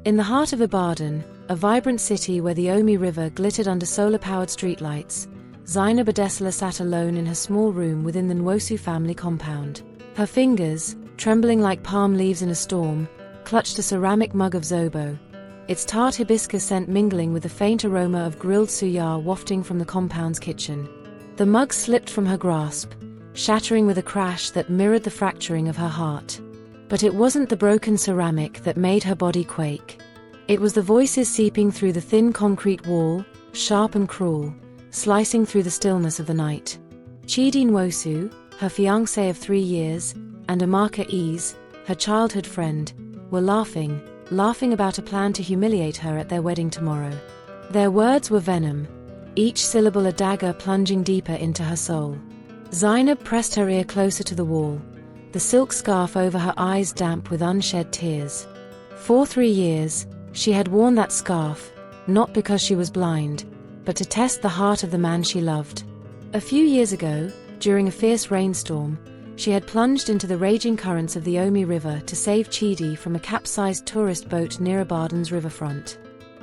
In the heart of Ibadan, a vibrant city where the Omi River glittered under solar-powered streetlights, Zainab sat alone in her small room within the Nwosu family compound. Her fingers, trembling like palm leaves in a storm, clutched a ceramic mug of zobo, its tart hibiscus scent mingling with the faint aroma of grilled suya wafting from the compound's kitchen. The mug slipped from her grasp, shattering with a crash that mirrored the fracturing of her heart. But it wasn't the broken ceramic that made her body quake. It was the voices seeping through the thin concrete wall, sharp and cruel, slicing through the stillness of the night. Chidi Nwosu, her fiancé of 3 years, and Amaka Ease, her childhood friend, were laughing about a plan to humiliate her at their wedding tomorrow. Their words were venom, each syllable a dagger plunging deeper into her soul. Zainab pressed her ear closer to the wall, the silk scarf over her eyes damp with unshed tears. For 3 years, she had worn that scarf, not because she was blind, but to test the heart of the man she loved. A few years ago, during a fierce rainstorm, she had plunged into the raging currents of the Omi River to save Chidi from a capsized tourist boat near Ibadan's riverfront.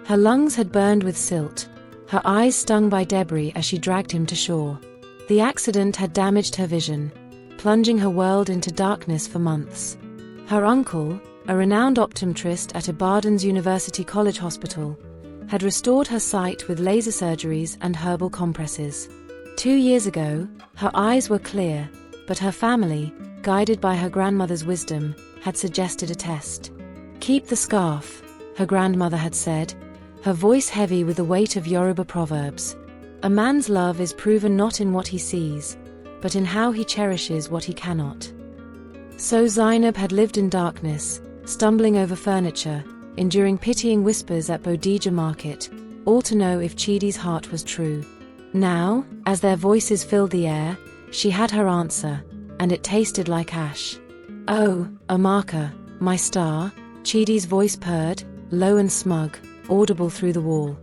Her lungs had burned with silt, her eyes stung by debris as she dragged him to shore. The accident had damaged her vision, plunging her world into darkness for months. Her uncle, a renowned optometrist at Ibadan's University College Hospital, had restored her sight with laser surgeries and herbal compresses. 2 years ago, her eyes were clear, but her family, guided by her grandmother's wisdom, had suggested a test. "Keep the scarf," her grandmother had said, her voice heavy with the weight of Yoruba proverbs. A man's love is proven not in what he sees, but in how he cherishes what he cannot. So Zainab had lived in darkness, stumbling over furniture, enduring pitying whispers at Bodija market, all to know if Chidi's heart was true. Now, as their voices filled the air, she had her answer, and it tasted like ash. "Oh, Amaka, my star," Chidi's voice purred, low and smug, audible through the wall.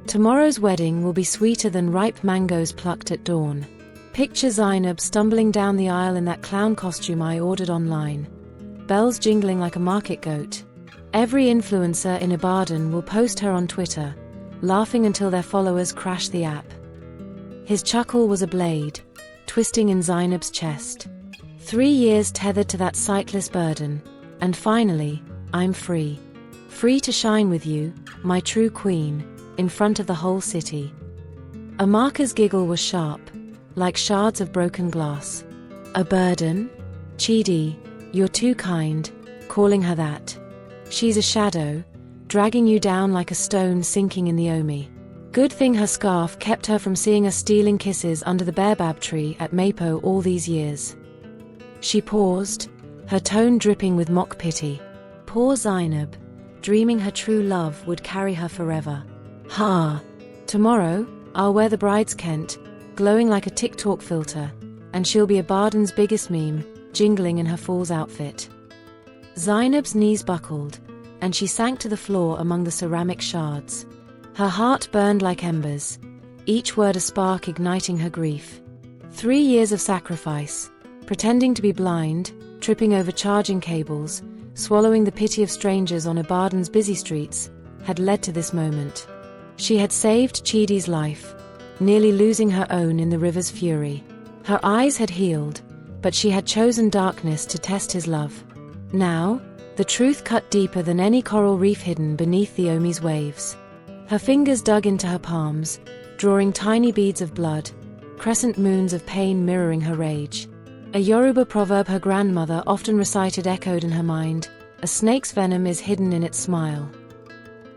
"Tomorrow's wedding will be sweeter than ripe mangoes plucked at dawn." Picture Zainab stumbling down the aisle in that clown costume I ordered online, bells jingling like a market goat. Every influencer in Ibadan will post her on Twitter, laughing until their followers crash the app. His chuckle was a blade, twisting in Zainab's chest. 3 years tethered to that sightless burden, and finally, I'm free. Free to shine with you, my true queen, in front of the whole city. Amaka's giggle was sharp, like shards of broken glass. "A burden? Chidi, you're too kind," calling her that. "She's a shadow, dragging you down like a stone sinking in the Omi." Good thing her scarf kept her from seeing us stealing kisses under the baobab tree at Mapo all these years. She paused, her tone dripping with mock pity. Poor Zainab, dreaming her true love would carry her forever. "Ha! Tomorrow, I'll wear the bride's Kent, glowing like a TikTok filter, and she'll be Ibadan's biggest meme, jingling in her fool's outfit." Zainab's knees buckled, and she sank to the floor among the ceramic shards. Her heart burned like embers, each word a spark igniting her grief. 3 years of sacrifice, pretending to be blind, tripping over charging cables, swallowing the pity of strangers on Ibadan's busy streets, had led to this moment. She had saved Chidi's life, nearly losing her own in the river's fury. Her eyes had healed, but she had chosen darkness to test his love. Now, the truth cut deeper than any coral reef hidden beneath the Omi's waves. Her fingers dug into her palms, drawing tiny beads of blood, crescent moons of pain mirroring her rage. A Yoruba proverb her grandmother often recited echoed in her mind, "A snake's venom is hidden in its smile."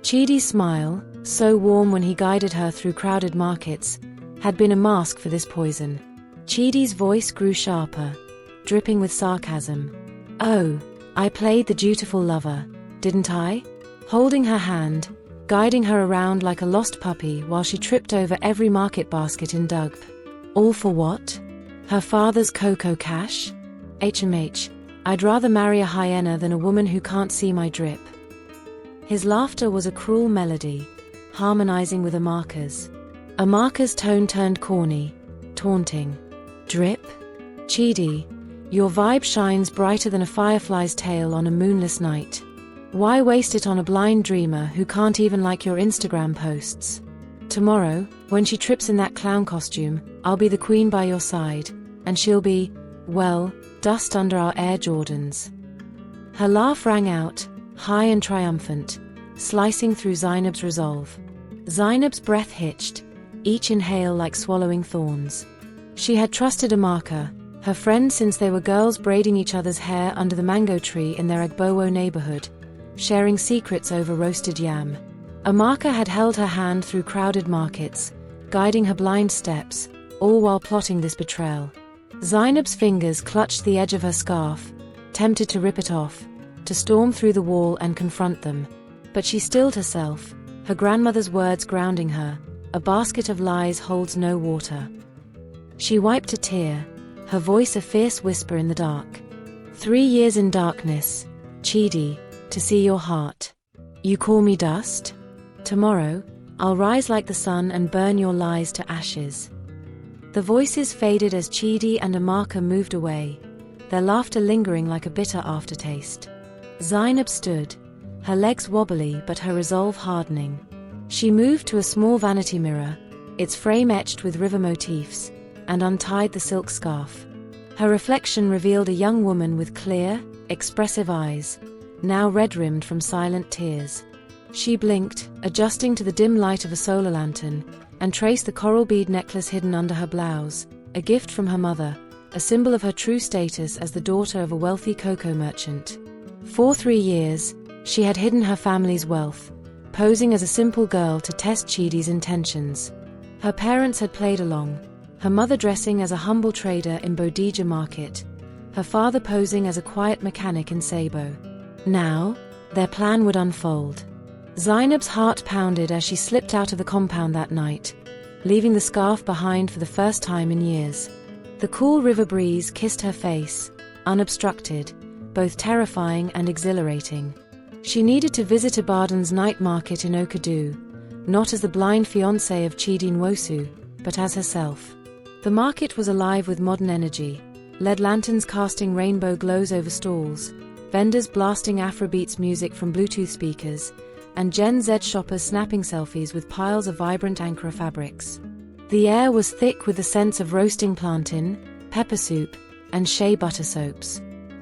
Chidi's smile, so warm when he guided her through crowded markets, had been a mask for this poison. Chidi's voice grew sharper, dripping with sarcasm. "Oh, I played the dutiful lover, didn't I?" Holding her hand, guiding her around like a lost puppy while she tripped over every market basket in Dugb. All for what? Her father's cocoa cash? HMH, I'd rather marry a hyena than a woman who can't see my drip. His laughter was a cruel melody, harmonizing with Amaka's. Amaka's tone turned corny, taunting. "Drip? Chidi, your vibe shines brighter than a firefly's tail on a moonless night." Why waste it on a blind dreamer who can't even like your Instagram posts? Tomorrow, when she trips in that clown costume, I'll be the queen by your side, and she'll be, well, dust under our Air Jordans." Her laugh rang out, high and triumphant, slicing through Zainab's resolve. Zainab's breath hitched, each inhale like swallowing thorns. She had trusted Amaka, her friend since they were girls braiding each other's hair under the mango tree in their Agbowo neighborhood, sharing secrets over roasted yam. Amaka had held her hand through crowded markets, guiding her blind steps, all while plotting this betrayal. Zainab's fingers clutched the edge of her scarf, tempted to rip it off, to storm through the wall and confront them. But she stilled herself, her grandmother's words grounding her, "A basket of lies holds no water." She wiped a tear, her voice a fierce whisper in the dark. 3 years in darkness, Chidi, to see your heart. You call me dust? Tomorrow, I'll rise like the sun and burn your lies to ashes. The voices faded as Chidi and Amaka moved away, their laughter lingering like a bitter aftertaste. Zainab stood, her legs wobbly but her resolve hardening. She moved to a small vanity mirror, its frame etched with river motifs, and untied the silk scarf. Her reflection revealed a young woman with clear, expressive eyes, now red-rimmed from silent tears. She blinked, adjusting to the dim light of a solar lantern, and traced the coral bead necklace hidden under her blouse, a gift from her mother, a symbol of her true status as the daughter of a wealthy cocoa merchant. For 3 years, she had hidden her family's wealth, posing as a simple girl to test Chidi's intentions. Her parents had played along, her mother dressing as a humble trader in Bodija market, her father posing as a quiet mechanic in Sabo. Now, their plan would unfold. Zainab's heart pounded as she slipped out of the compound that night, leaving the scarf behind for the first time in years. The cool river breeze kissed her face, unobstructed, both terrifying and exhilarating. She needed to visit Ibadan's night market in Okadu, not as the blind fiancé of Chidi Nwosu, but as herself. The market was alive with modern energy, LED lanterns casting rainbow glows over stalls, vendors blasting Afrobeats music from Bluetooth speakers, and Gen Z shoppers snapping selfies with piles of vibrant Ankara fabrics. The air was thick with the scents of roasting plantain, pepper soup, and shea butter soaps.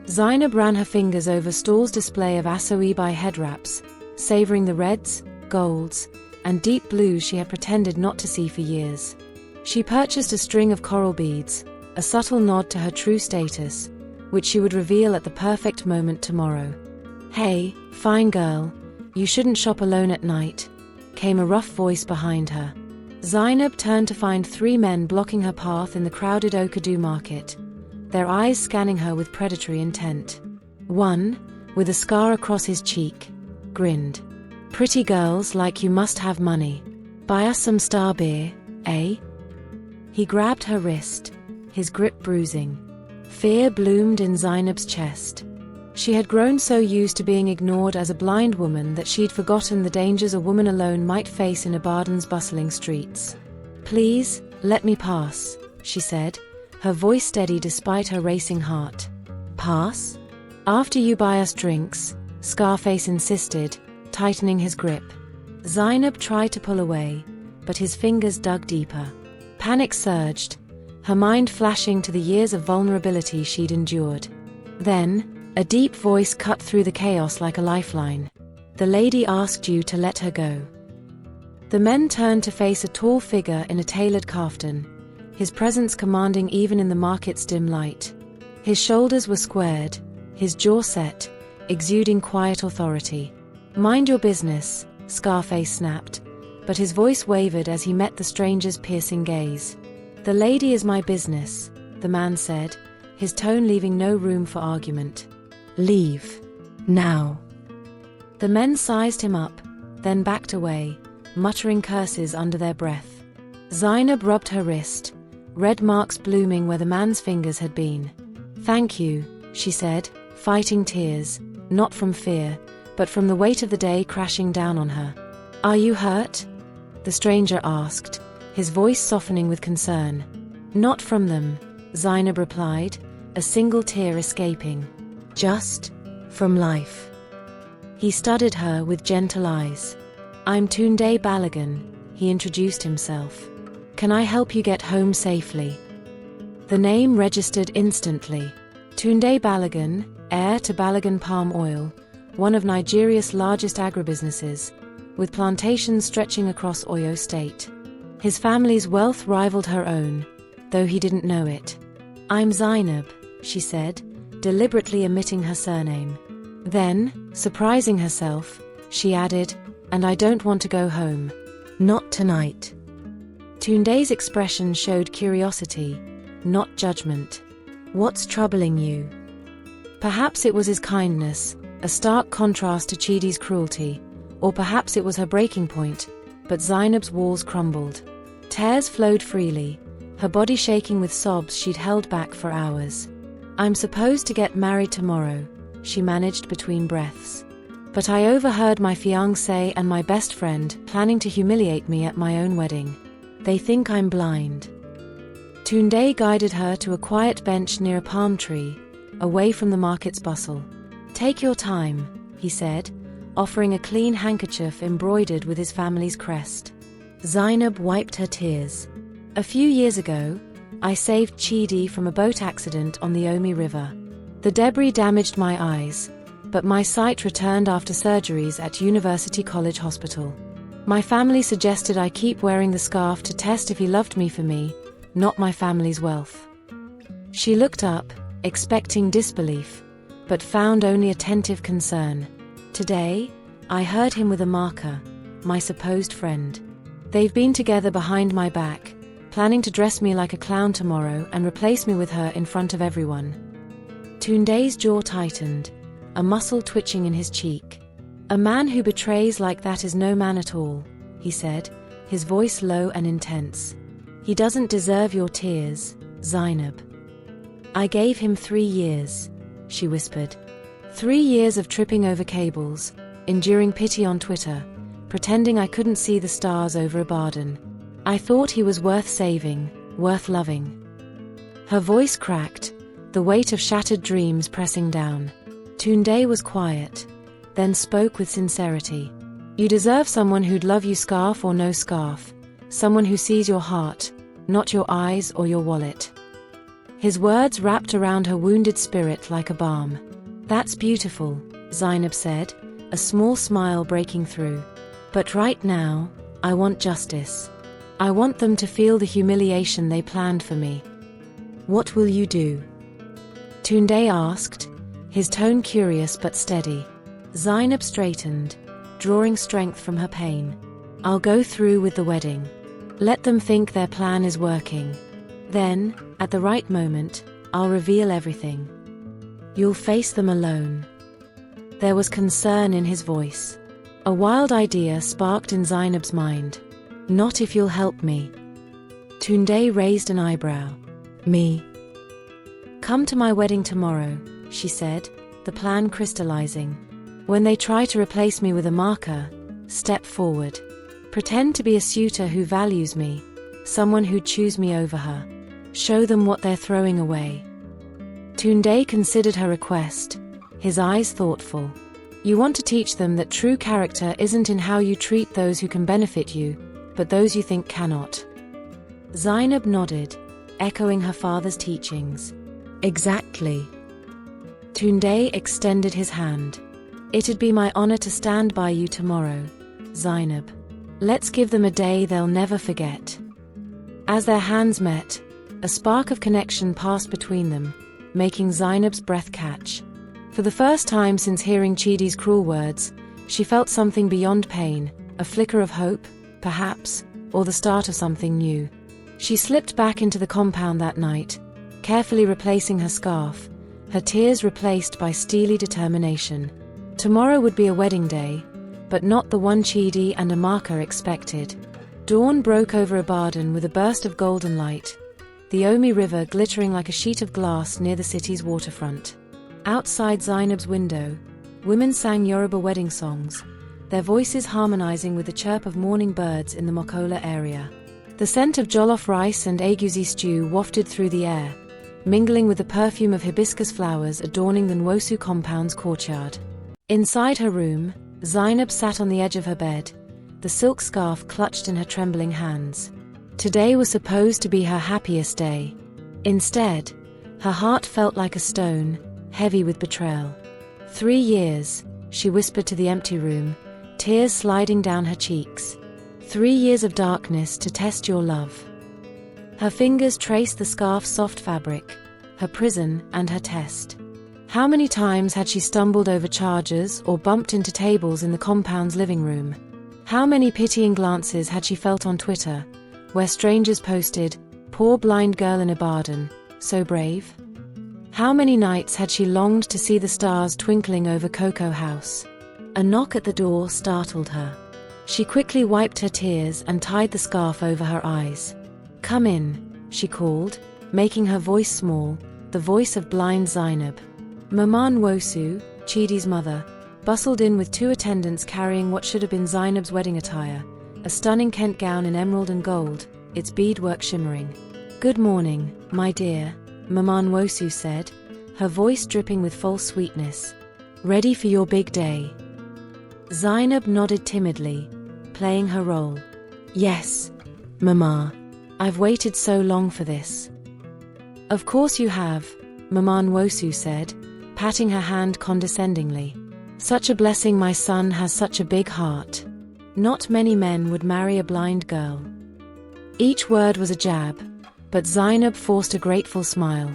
Zainab ran her fingers over stalls' display of Asoebi head wraps, savoring the reds, golds, and deep blues she had pretended not to see for years. She purchased a string of coral beads, a subtle nod to her true status, which she would reveal at the perfect moment tomorrow. "Hey, fine girl, you shouldn't shop alone at night," came a rough voice behind her. Zainab turned to find 3 men blocking her path in the crowded Okadu market, their eyes scanning her with predatory intent. One, with a scar across his cheek, grinned. "Pretty girls like you must have money. Buy us some star beer, eh?" He grabbed her wrist, his grip bruising. Fear bloomed in Zainab's chest. She had grown so used to being ignored as a blind woman that she'd forgotten the dangers a woman alone might face in Ibadan's bustling streets. "Please, let me pass," she said, her voice steady despite her racing heart. "Pass? After you buy us drinks," Scarface insisted, tightening his grip. Zainab tried to pull away, but his fingers dug deeper. Panic surged, her mind flashing to the years of vulnerability she'd endured. Then, a deep voice cut through the chaos like a lifeline. "The lady asked you to let her go." The men turned to face a tall figure in a tailored kaftan, his presence commanding even in the market's dim light. His shoulders were squared, his jaw set, exuding quiet authority. "Mind your business," Scarface snapped, but his voice wavered as he met the stranger's piercing gaze. "The lady is my business," the man said, his tone leaving no room for argument. "Leave. Now." The men sized him up, then backed away, muttering curses under their breath. Zainab rubbed her wrist, red marks blooming where the man's fingers had been. "Thank you," she said, fighting tears, not from fear, but from the weight of the day crashing down on her. "Are you hurt?" the stranger asked, his voice softening with concern. "Not from them," Zainab replied, a single tear escaping. "Just from life." He studied her with gentle eyes. "I'm Tunde Balagan," he introduced himself. "Can I help you get home safely?" The name registered instantly. Tunde Balagan, heir to Balagan Palm Oil, one of Nigeria's largest agribusinesses, with plantations stretching across Oyo State. His family's wealth rivaled her own, though he didn't know it. "I'm Zainab," she said, deliberately omitting her surname. Then, surprising herself, she added, "And I don't want to go home. Not tonight." Tunde's expression showed curiosity, not judgment. "What's troubling you?" Perhaps it was his kindness, a stark contrast to Chidi's cruelty, or perhaps it was her breaking point, but Zainab's walls crumbled. Tears flowed freely, her body shaking with sobs she'd held back for hours. "I'm supposed to get married tomorrow," she managed between breaths. "But I overheard my fiancé and my best friend planning to humiliate me at my own wedding. They think I'm blind." Tunde guided her to a quiet bench near a palm tree, away from the market's bustle. "Take your time," he said, offering a clean handkerchief embroidered with his family's crest. Zainab wiped her tears. "A few years ago, I saved Chidi from a boat accident on the Omi River. The debris damaged my eyes, but my sight returned after surgeries at University College Hospital. My family suggested I keep wearing the scarf to test if he loved me for me, not my family's wealth." She looked up, expecting disbelief, but found only attentive concern. "Today, I heard him with a marker, my supposed friend. They've been together behind my back, planning to dress me like a clown tomorrow and replace me with her in front of everyone." Tunde's jaw tightened, a muscle twitching in his cheek. "A man who betrays like that is no man at all," he said, his voice low and intense. "He doesn't deserve your tears, Zainab." "I gave him 3 years," she whispered. 3 years of tripping over cables, enduring pity on Twitter, pretending I couldn't see the stars over Ibadan. I thought he was worth saving, worth loving." Her voice cracked, the weight of shattered dreams pressing down. Tunde was quiet, then spoke with sincerity. "You deserve someone who'd love you scarf or no scarf, someone who sees your heart, not your eyes or your wallet." His words wrapped around her wounded spirit like a balm. "That's beautiful," Zainab said, a small smile breaking through. "But right now, I want justice. I want them to feel the humiliation they planned for me." "What will you do?" Tunde asked, his tone curious but steady. Zainab straightened, drawing strength from her pain. "I'll go through with the wedding. Let them think their plan is working. Then, at the right moment, I'll reveal everything. You'll face them alone." There was concern in his voice. A wild idea sparked in Zainab's mind. "Not if you'll help me." Tunde raised an eyebrow. "Me?" "Come to my wedding tomorrow," she said, the plan crystallizing. "When they try to replace me with a marker, step forward. Pretend to be a suitor who values me, someone who'd choose me over her. Show them what they're throwing away." Tunde considered her request, his eyes thoughtful. "You want to teach them that true character isn't in how you treat those who can benefit you, but those you think cannot." Zainab nodded, echoing her father's teachings. "Exactly." Tunde extended his hand. "It'd be my honor to stand by you tomorrow, Zainab. Let's give them a day they'll never forget." As their hands met, a spark of connection passed between them, making Zainab's breath catch. For the first time since hearing Chidi's cruel words, she felt something beyond pain, a flicker of hope, perhaps, or the start of something new. She slipped back into the compound that night, carefully replacing her scarf, her tears replaced by steely determination. Tomorrow would be a wedding day, but not the one Chidi and Amaka expected. Dawn broke over Ibadan with a burst of golden light, the Omi River glittering like a sheet of glass near the city's waterfront. Outside Zainab's window, women sang Yoruba wedding songs, their voices harmonizing with the chirp of morning birds in the Mokola area. The scent of jollof rice and egusi stew wafted through the air, mingling with the perfume of hibiscus flowers adorning the Nwosu compound's courtyard. Inside her room, Zainab sat on the edge of her bed, the silk scarf clutched in her trembling hands. Today was supposed to be her happiest day. Instead, her heart felt like a stone, heavy with betrayal. 3 years, she whispered to the empty room, tears sliding down her cheeks. 3 years of darkness to test your love. Her fingers traced the scarf's soft fabric, her prison and her test. How many times had she stumbled over chargers or bumped into tables in the compound's living room? How many pitying glances had she felt on Twitter, where strangers posted, "Poor blind girl in Ibadan, so brave"? How many nights had she longed to see the stars twinkling over Cocoa House? A knock at the door startled her. She quickly wiped her tears and tied the scarf over her eyes. "Come in," she called, making her voice small, the voice of blind Zainab. Mama Nwosu, Chidi's mother, bustled in with 2 attendants carrying what should have been Zainab's wedding attire, a stunning Kent gown in emerald and gold, its beadwork shimmering. "Good morning, my dear," Mama Nwosu said, her voice dripping with false sweetness. "Ready for your big day?" Zainab nodded timidly, playing her role. "Yes, Mama. I've waited so long for this." "Of course you have," Mama Nwosu said, patting her hand condescendingly. "Such a blessing my son has such a big heart. Not many men would marry a blind girl." Each word was a jab, but Zainab forced a grateful smile.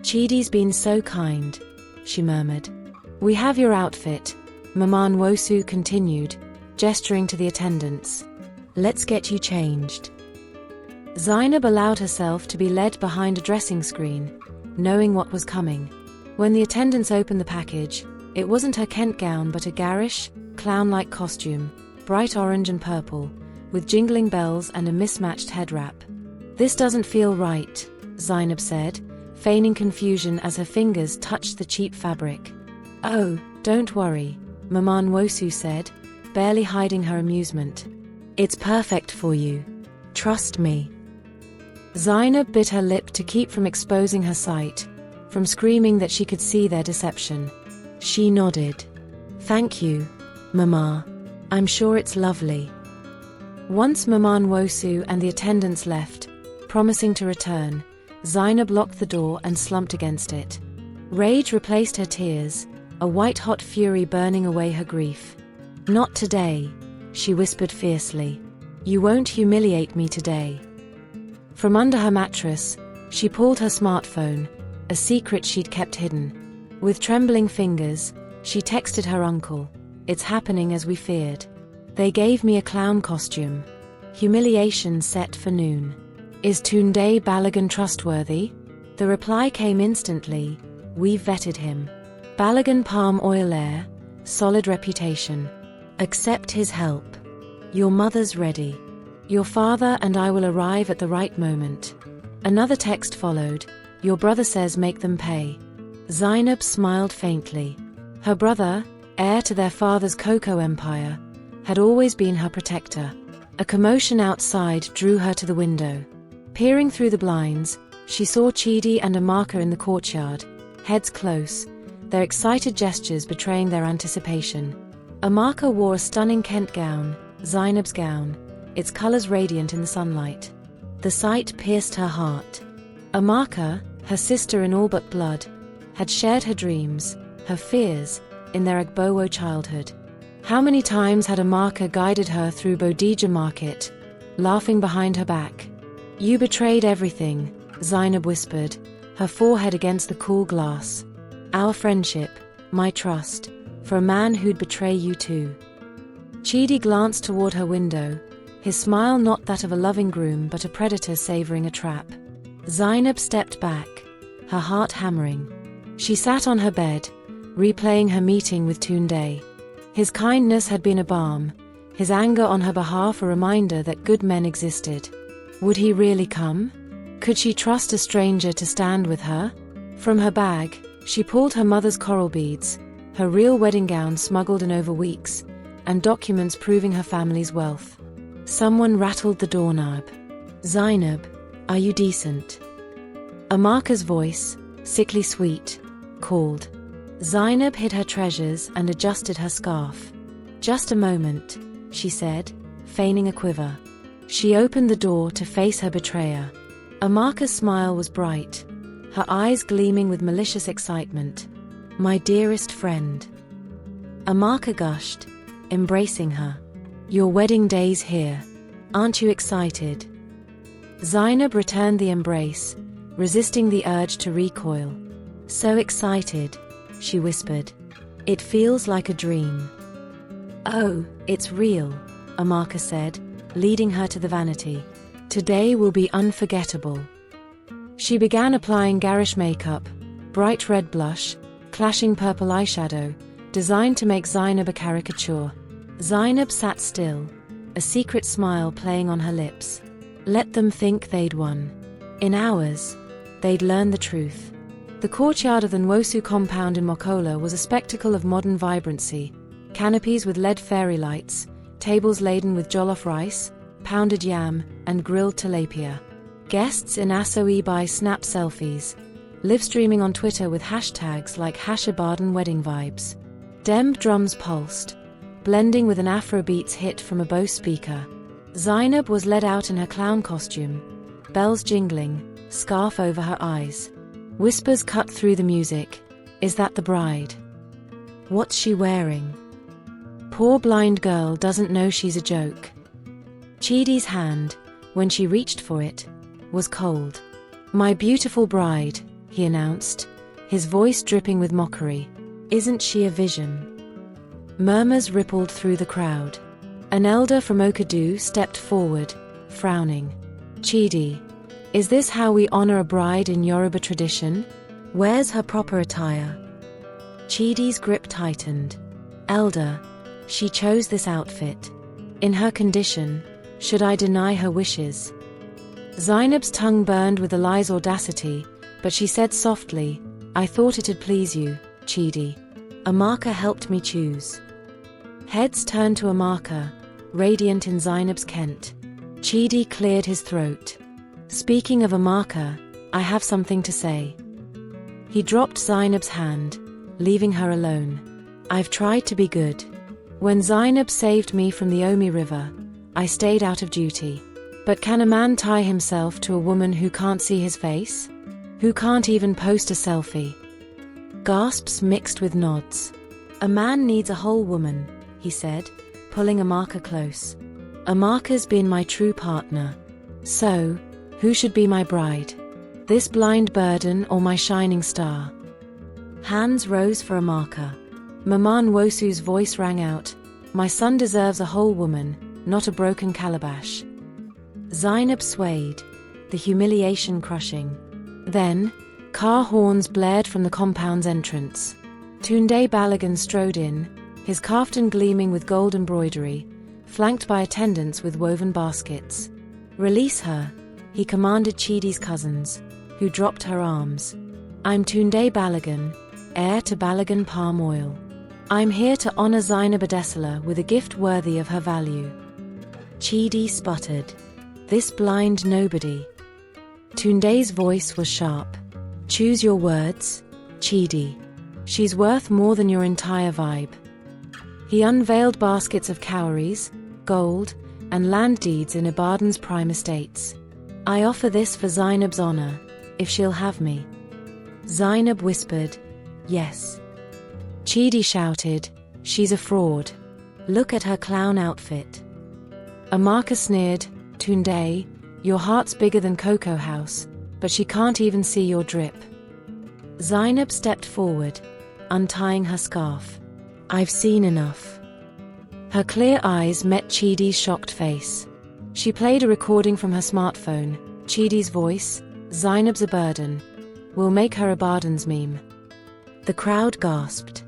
"Chidi's been so kind," she murmured. "We have your outfit," Mama Nwosu continued, gesturing to the attendants. "Let's get you changed." Zainab allowed herself to be led behind a dressing screen, knowing what was coming. When the attendants opened the package, it wasn't her Kent gown but a garish, clown-like costume, bright orange and purple, with jingling bells and a mismatched head wrap. "This doesn't feel right," Zainab said, feigning confusion as her fingers touched the cheap fabric. "Oh, don't worry," Mama Nwosu said, barely hiding her amusement. "It's perfect for you. Trust me." Zainab bit her lip to keep from exposing her sight, from screaming that she could see their deception. She nodded. "Thank you, Mama. I'm sure it's lovely." Once Mama Nwosu and the attendants left, promising to return, Zainab locked the door and slumped against it. Rage replaced her tears, a white-hot fury burning away her grief. "Not today," she whispered fiercely. "You won't humiliate me today." From under her mattress, she pulled her smartphone, a secret she'd kept hidden. With trembling fingers, she texted her uncle, "It's happening as we feared. They gave me a clown costume. Humiliation set for noon. Is Tunde Balogun trustworthy?" The reply came instantly, "We've vetted him. Balogun palm oil air, solid reputation. Accept his help. Your mother's ready. Your father and I will arrive at the right moment." Another text followed, "Your brother says make them pay." Zainab smiled faintly. Her brother, heir to their father's cocoa empire, had always been her protector. A commotion outside drew her to the window. Peering through the blinds, she saw Chidi and Amaka in the courtyard, heads close, their excited gestures betraying their anticipation. Amaka wore a stunning Kent gown, Zainab's gown, its colors radiant in the sunlight. The sight pierced her heart. Amaka, her sister in all but blood, had shared her dreams, her fears, in their Agbowo childhood. How many times had Amaka guided her through Bodija market, laughing behind her back? "You betrayed everything," Zainab whispered, her forehead against the cool glass. "Our friendship, my trust, for a man who'd betray you too." Chidi glanced toward her window, his smile not that of a loving groom but a predator savoring a trap. Zainab stepped back, her heart hammering. She sat on her bed, replaying her meeting with Tunde. His kindness had been a balm, his anger on her behalf a reminder that good men existed. Would he really come? Could she trust a stranger to stand with her? From her bag, she pulled her mother's coral beads, her real wedding gown smuggled in over weeks, and documents proving her family's wealth. Someone rattled the doorknob. "Zainab, are you decent?" Amaka's voice, sickly sweet, called. Zainab hid her treasures and adjusted her scarf. "Just a moment," she said, feigning a quiver. She opened the door to face her betrayer. Amaka's smile was bright, her eyes gleaming with malicious excitement. "My dearest friend." Amaka gushed, embracing her. "Your wedding day's here. Aren't you excited?" Zainab returned the embrace, resisting the urge to recoil. "So excited," she whispered. "It feels like a dream." "Oh, it's real," Amaka said, leading her to the vanity. "Today will be unforgettable." She began applying garish makeup, bright red blush, clashing purple eyeshadow, designed to make Zainab a caricature. Zainab sat still, a secret smile playing on her lips. Let them think they'd won. In hours, they'd learn the truth. The courtyard of the Nwosu compound in Mokola was a spectacle of modern vibrancy. Canopies with LED fairy lights, tables laden with jollof rice, pounded yam, and grilled tilapia. Guests in Ibadan snap selfies, live streaming on Twitter with hashtags like #Ibadan wedding vibes. Djembe drums pulsed, blending with an Afrobeats hit from a Bose speaker. Zainab was led out in her clown costume, bells jingling, scarf over her eyes. Whispers cut through the music. "Is that the bride? What's she wearing? Poor blind girl doesn't know she's a joke." Chidi's hand, when she reached for it, was cold. "My beautiful bride," he announced, his voice dripping with mockery. "Isn't she a vision?" Murmurs rippled through the crowd. An elder from Okadu stepped forward, frowning. "Chidi, is this how we honor a bride in Yoruba tradition? Where's her proper attire?" Chidi's grip tightened. "Elder, she chose this outfit. In her condition, should I deny her wishes?" Zainab's tongue burned with the lie's audacity, but she said softly, "I thought it'd please you, Chidi. Amaka helped me choose." Heads turned to Amaka, radiant in Zainab's Kent. Chidi cleared his throat. "Speaking of Amaka, I have something to say." He dropped Zainab's hand, leaving her alone. "I've tried to be good. When Zainab saved me from the Omi River, I stayed out of duty. But can a man tie himself to a woman who can't see his face? Who can't even post a selfie?" Gasps mixed with nods. "A man needs a whole woman," he said, pulling Amaka close. "Amaka's been my true partner. So, who should be my bride? This blind burden or my shining star?" Hands rose for Amaka. Mama Nwosu's voice rang out, "My son deserves a whole woman, not a broken calabash." Zainab swayed, the humiliation crushing. Then, car horns blared from the compound's entrance. Tunde Balogun strode in, his kaftan gleaming with gold embroidery, flanked by attendants with woven baskets. "Release her," he commanded Chidi's cousins, who dropped her arms. "I'm Tunde Balogun, heir to Balogun palm oil. I'm here to honor Zainab Adesela with a gift worthy of her value." Chidi sputtered. "This blind nobody." Tunde's voice was sharp. "Choose your words, Chidi. She's worth more than your entire vibe." He unveiled baskets of cowries, gold, and land deeds in Ibadan's prime estates. "I offer this for Zainab's honor, if she'll have me." Zainab whispered, "Yes." Chidi shouted, "She's a fraud. Look at her clown outfit." Amaka sneered, "Tunde, your heart's bigger than Cocoa House, but she can't even see your drip." Zainab stepped forward, untying her scarf. "I've seen enough." Her clear eyes met Chidi's shocked face. She played a recording from her smartphone. Chidi's voice, "Zainab's a burden. We'll make her Ibadan's meme." The crowd gasped.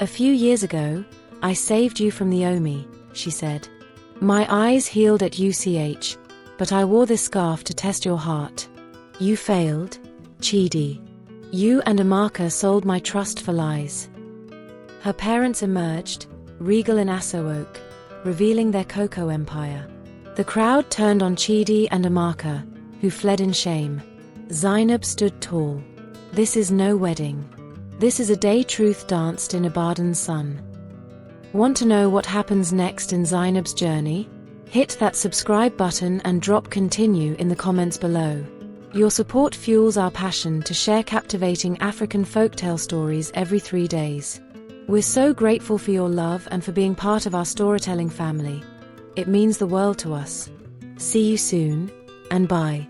"A few years ago, I saved you from the Omi," she said. "My eyes healed at UCH, but I wore this scarf to test your heart. You failed, Chidi. You and Amaka sold my trust for lies." Her parents emerged, regal in Aso Oak, revealing their cocoa empire. The crowd turned on Chidi and Amaka, who fled in shame. Zainab stood tall. "This is no wedding. This is a day truth danced in Ibadan's sun. Want to know what happens next in Zainab's journey? Hit that subscribe button and drop continue in the comments below. Your support fuels our passion to share captivating African folktale stories every 3 days. We're so grateful for your love and for being part of our storytelling family. It means the world to us. See you soon, and bye.